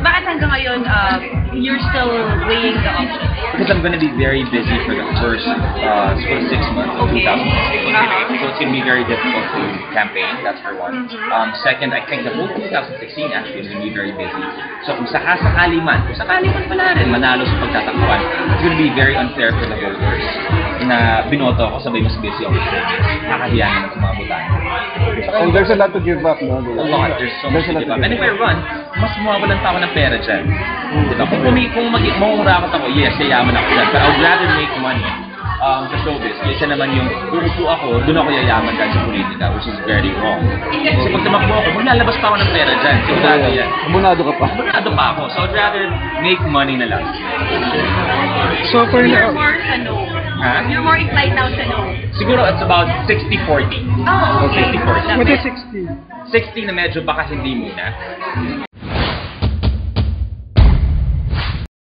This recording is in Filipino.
Bakit hanggang ngayon, you're still weighing the options? Because I'm gonna be very busy for the first 6 months of 2016. So it's gonna be very difficult to campaign, that's for one. Second, I think the whole 2016 actually is gonna be very busy. So kung sakali man pala rin manalo sa pagtatakbuhan, it's gonna be very unfair for the voters na binoto ako sabay mas busy ako sa service. Nakahiya naman sa mga butano. And there's a lot to give up, no? A lot. There's so much to give up. And if I run, mas mawawalan pa ako ng pera dyan. Diba? Kung mangungura ako, yes, yayaman ako dyan. But I would rather make money sa showbiz. Kaysa naman yung uupo ako, doon ako yayaman dyan sa politika, which is very wrong. Kasi pag tumakbo ako, maglalabas pa ako ng pera dyan. Sigurado yan. Abunado ka pa. Abunado pa ako. So I'd rather make money na lang. So for You're now, more sa no. Ha? You're more inclined now sa no. Siguro it's about 60-40. Oh, okay. 60-40. what is 60? 60 na medyo baka hindi muna.